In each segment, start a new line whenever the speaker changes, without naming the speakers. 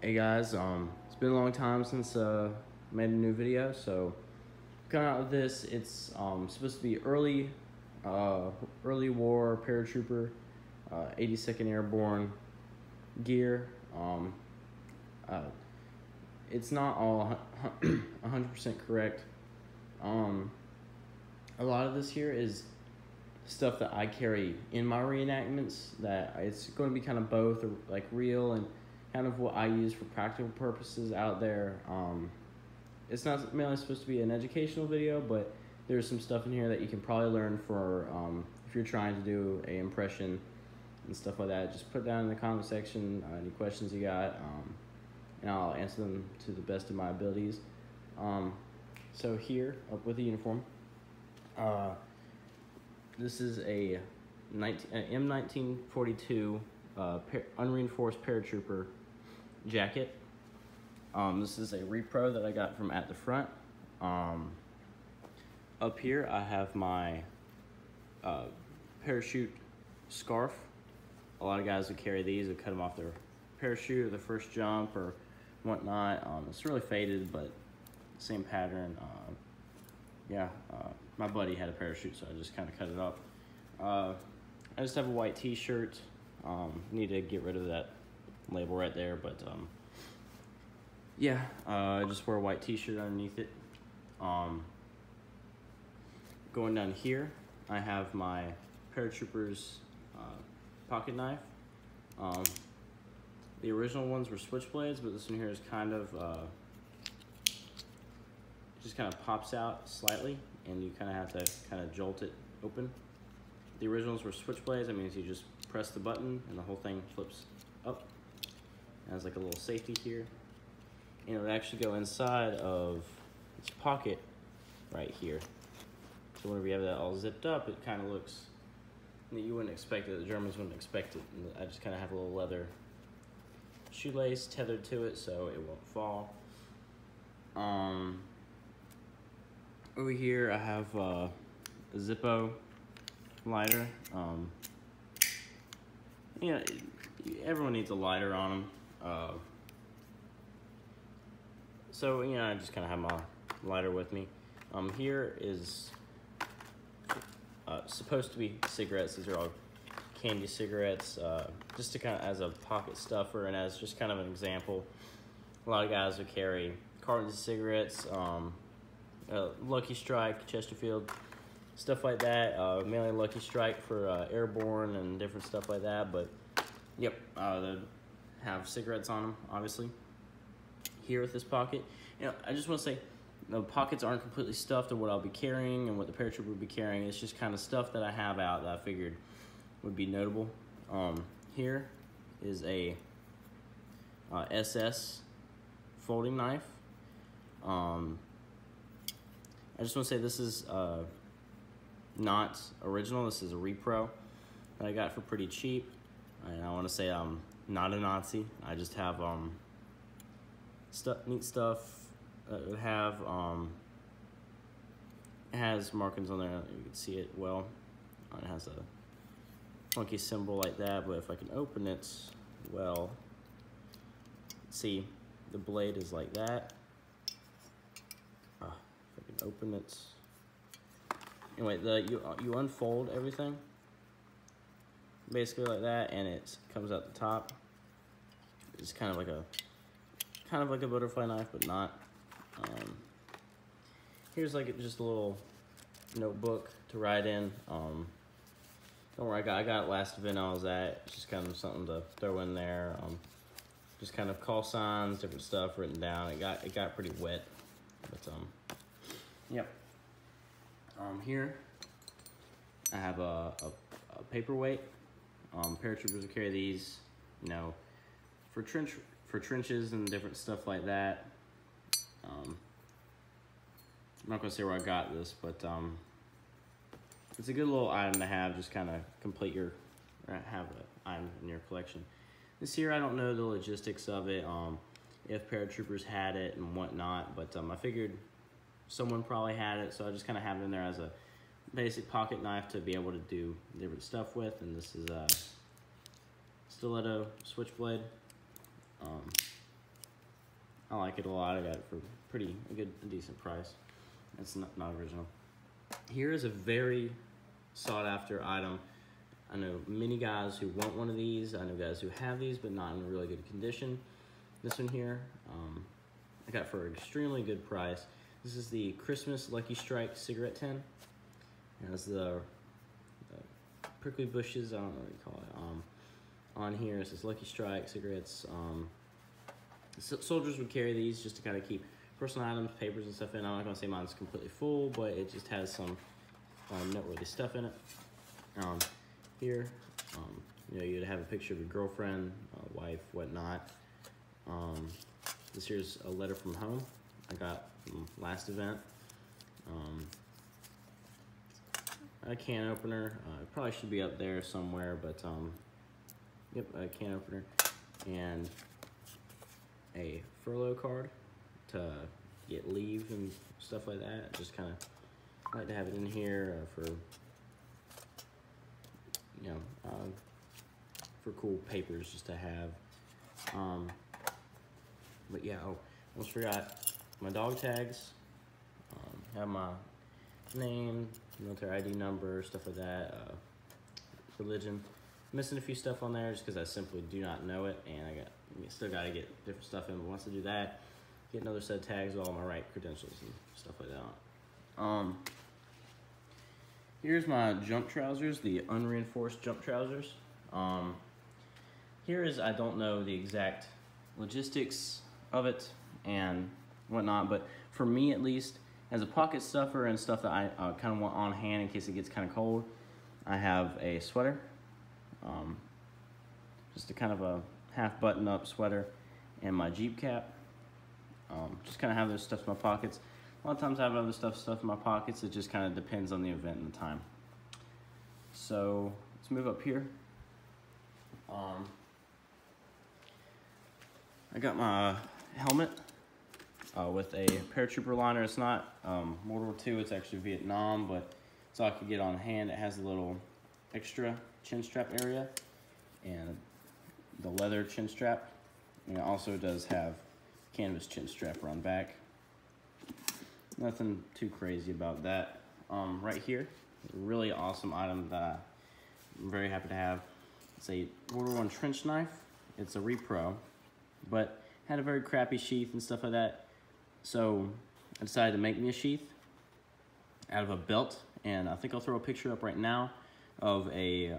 Hey guys, it's been a long time since made a new video, so coming out with this. It's supposed to be early war paratrooper, 82nd Airborne gear. It's not all 100% correct. A lot of this here is stuff that I carry in my reenactments. That it's going to be kind of both, like real and kind of what I use for practical purposes out there. It's not mainly supposed to be an educational video, but there's some stuff in here that you can probably learn for if you're trying to do a impression and stuff like that. Just put down in the comment section any questions you got, and I'll answer them to the best of my abilities. So here, up with the uniform, this is an M1942 unreinforced paratrooper jacket. This is a repro that I got from at the front. Up here I have my parachute scarf. A lot of guys would carry these, would cut them off their parachute or the first jump or whatnot. It's really faded, but same pattern. My buddy had a parachute, so I just kind of cut it up. I just have a white t-shirt. Need to get rid of that label right there, but I just wear a white t-shirt underneath it. Going down here, I have my Paratroopers pocket knife. The original ones were switchblades, but this one here is kind of just kind of pops out slightly, and you kind of have to kind of jolt it open. The originals were switchblades. That means you just press the button and the whole thing flips up. It has like a little safety here, and it would actually go inside of its pocket right here. So whenever you have that all zipped up, it kind of looks that you wouldn't expect it. The Germans wouldn't expect it. And I just kind of have a little leather shoelace tethered to it so it won't fall. Over here I have a Zippo Lighter. Everyone needs a lighter on them. So I just kind of have my lighter with me. Here is supposed to be cigarettes. These are all candy cigarettes, just to kind of as a pocket stuffer and as just kind of an example. A lot of guys would carry cartons of cigarettes, Lucky Strike, Chesterfield, stuff like that. Mainly Lucky Strike for Airborne and different stuff like that. But yep, they have cigarettes on them, obviously. Here with this pocket, I just want to say, the pockets aren't completely stuffed to what I'll be carrying and what the paratrooper would be carrying. It's just kind of stuff that I have out that I figured would be notable. Here is a SS folding knife. I just want to say this is not original. This is a repro that I got for pretty cheap. And I want to say I'm not a Nazi. I just have neat stuff. It have it has markings on there. You can see it well. It has a funky symbol like that, but if I can open it well, see the blade is like that. If I can open it. Anyway, you unfold everything basically like that, and it comes out the top. It's kind of like a butterfly knife, but not. Here's like just a little notebook to write in. Don't worry, I got it last event I was at. It's just kind of something to throw in there. Just kind of call signs, different stuff written down. It got pretty wet, but yep. Here I have a paperweight. Paratroopers will carry these, for trenches and different stuff like that. I'm not gonna say where I got this, but it's a good little item to have. Just kind of complete have an item in your collection. This here, I don't know the logistics of it, if paratroopers had it and whatnot, but I figured someone probably had it, so I just kind of have it in there as a basic pocket knife to be able to do different stuff with. And this is a Stiletto Switchblade. I like it a lot. I got it for a decent price. It's not original. Here is a very sought after item. I know many guys who want one of these. I know guys who have these, but not in really good condition. This one here, I got for an extremely good price. This is the Christmas Lucky Strike cigarette tin. It has the prickly bushes, I don't know what you call it, on here. It says Lucky Strike cigarettes. Soldiers would carry these just to kind of keep personal items, papers, and stuff in. I'm not going to say mine's completely full, but it just has some noteworthy stuff in it. Here, you know, you'd have a picture of your girlfriend, wife, whatnot. This here's a letter from home I got from last event. A can opener. It probably should be up there somewhere, but yep, a can opener and a furlough card to get leave and stuff like that. Just kind of like to have it in here for, you know, for cool papers just to have. But yeah, oh, almost forgot my dog tags. Have my name, military ID number, stuff like that, religion. Missing a few stuff on there just because I simply do not know it, and still got to get different stuff in. But once I do that, get another set of tags with all my right credentials and stuff like that. Here's my jump trousers, the unreinforced jump trousers. Here is, I don't know the exact logistics of it and whatnot, but for me at least, as a pocket stuffer and stuff that I kind of want on hand in case it gets kind of cold, I have a sweater, just a kind of a half button up sweater, and my Jeep cap. Just kind of have those stuff in my pockets. A lot of times I have other stuff in my pockets. It just kind of depends on the event and the time. So let's move up here. I got my helmet with a paratrooper liner. It's not World War II, it's actually Vietnam, but so I could get on hand. It has a little extra chin strap area and the leather chin strap. And it also does have canvas chin strap around back. Nothing too crazy about that. Right here, a really awesome item that I'm very happy to have. It's a World War I trench knife. It's a repro, but had a very crappy sheath and stuff like that. So I decided to make me a sheath out of a belt, and I think I'll throw a picture up right now of a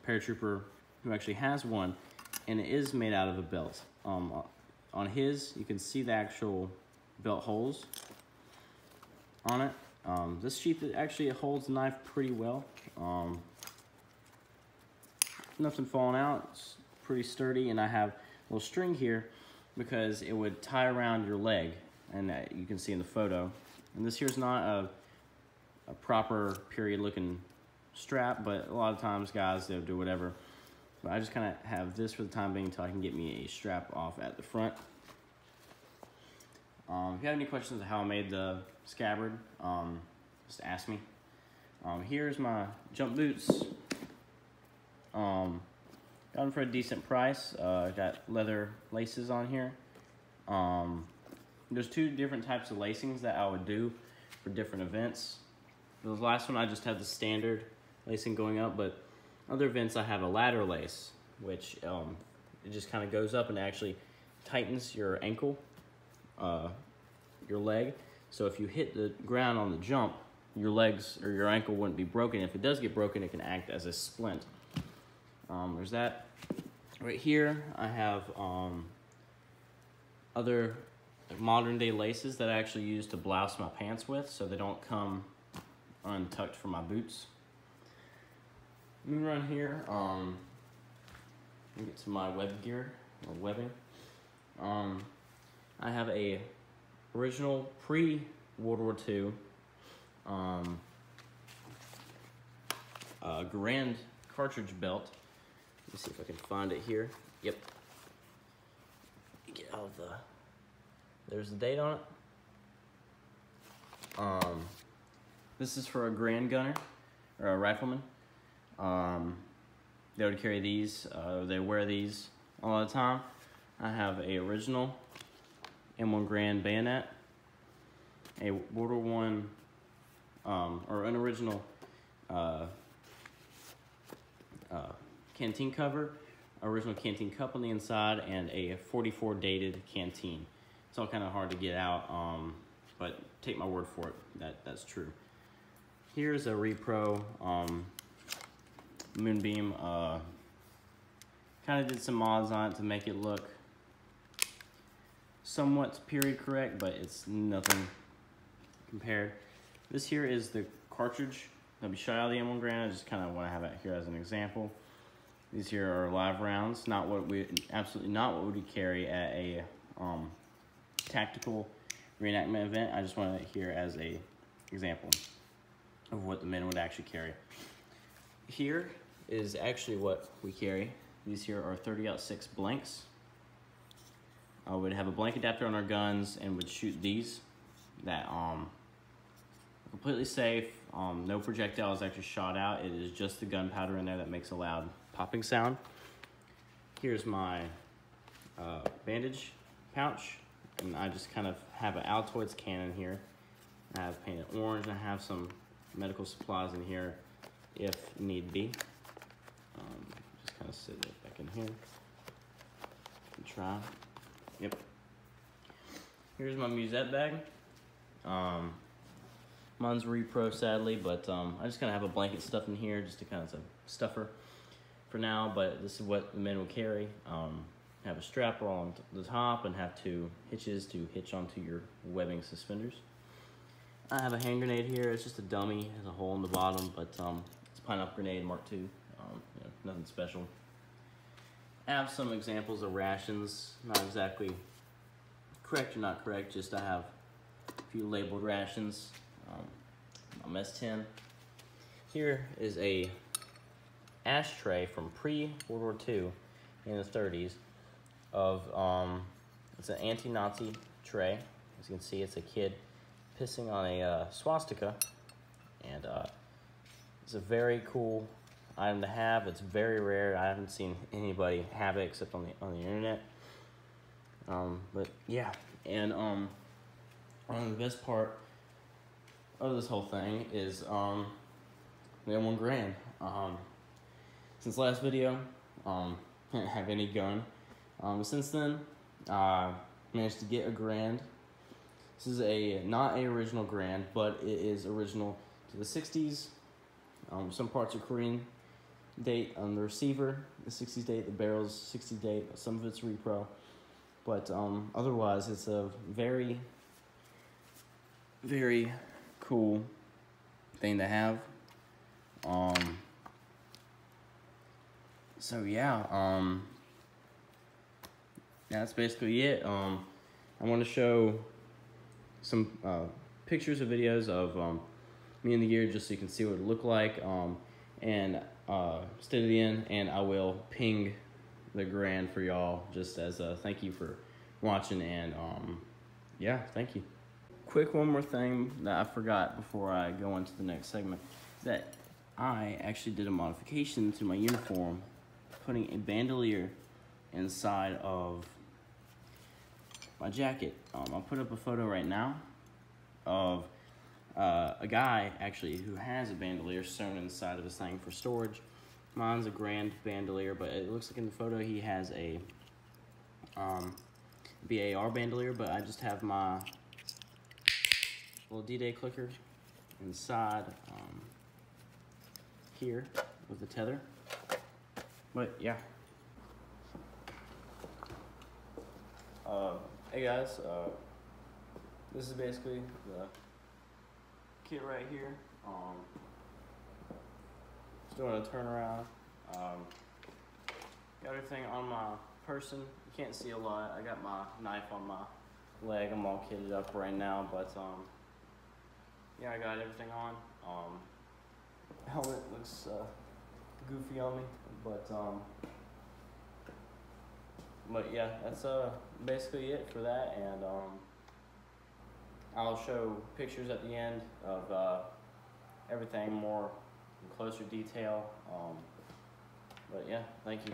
paratrooper who actually has one, and it is made out of a belt. On his, you can see the actual belt holes on it. This sheath actually holds the knife pretty well. Nothing falling out. It's pretty sturdy, and I have a little string here because it would tie around your leg, and you can see in the photo. And this here's not a proper period looking strap, but a lot of times guys, they'll do whatever. But I just kind of have this for the time being until I can get me a strap off at the front. If you have any questions on how I made the scabbard, just ask me. Here's my jump boots. Got them for a decent price. Got leather laces on here. There's two different types of lacings that I would do for different events. The last one I just have the standard lacing going up, but other events I have a ladder lace, which it just kind of goes up and actually tightens your ankle, your leg. So if you hit the ground on the jump, your legs or your ankle wouldn't be broken. If it does get broken, it can act as a splint. There's that. Right here, I have other modern day laces that I actually use to blouse my pants with so they don't come untucked from my boots. Moving around here, get to my web gear, or webbing. I have a original pre-World War II Grand cartridge belt. Let me see if I can find it here. Yep. Get out of the... There's the date on it. This is for a Grand gunner, or a rifleman. They would carry these. They wear these all the time. I have a original M1 Grand bayonet, a World War I, or an original canteen cover, original canteen cup on the inside, and a 44 dated canteen. It's all kind of hard to get out, but take my word for it, that's true. Here's a repro Moonbeam. Kind of did some mods on it to make it look somewhat period correct, but it's nothing compared. This here is the cartridge that we shot out of the M1 Grand. I just kind of want to have it here as an example. These here are live rounds, absolutely not what we carry at a tactical reenactment event. I just want it here as a example of what the men would actually carry. Here is actually what we carry. These here are 30-06 blanks. I would have a blank adapter on our guns and would shoot these that completely safe. No projectile is actually shot out. It is just the gunpowder in there that makes a loud popping sound. Here's my bandage pouch, and I just kind of have an Altoids cannon here. I have painted orange, and I have some medical supplies in here if need be. Just kind of sit it back in here and try. Yep. Here's my musette bag. Mine's repro, sadly, but I just kind of have a blanket stuff in here just to kind of stuffer for now, but this is what the men will carry. Have a strap on the top and have two hitches to hitch onto your webbing suspenders. I have a hand grenade here. It's just a dummy. It has a hole in the bottom, but it's a pineapple grenade Mark II. Nothing special. I have some examples of rations. Not exactly correct or not correct, just I have a few labeled rations. A mess tin. Here is a ashtray from pre-World War II in the 30s of, it's an anti-Nazi tray. As you can see, it's a kid pissing on a swastika, and it's a very cool item to have. It's very rare. I haven't seen anybody have it except on the internet. But yeah, and the best part of this whole thing is the M1 Grand. Since last video, didn't have any gun. Since then, managed to get a Grand. This is not a original Grand, but it is original to the 60s. Some parts are Korean date on the receiver, the 60s date, the barrel's 60s date, some of it's repro. But otherwise, it's a very, very cool thing to have. So yeah, that's basically it. I want to show some pictures or videos of me in the gear just so you can see what it looked like, and stay to the end, and I will ping the Grand for y'all just as a thank you for watching, and yeah, thank you. Quick one more thing that I forgot before I go into the next segment, that I actually did a modification to my uniform, putting a bandolier inside of my jacket. I'll put up a photo right now of a guy actually who has a bandolier sewn inside of his thing for storage. Mine's a Grand bandolier, but it looks like in the photo he has a BAR bandolier, but I just have my little D-Day clicker inside here with the tether. But yeah. Hey guys, this is basically the kit right here. Just doing a turnaround. Got everything on my person. You can't see a lot. I got my knife on my leg. I'm all kitted up right now, but yeah, I got everything on. Helmet looks goofy on me, but yeah, that's basically it for that, and I'll show pictures at the end of everything more in closer detail. But yeah, thank you.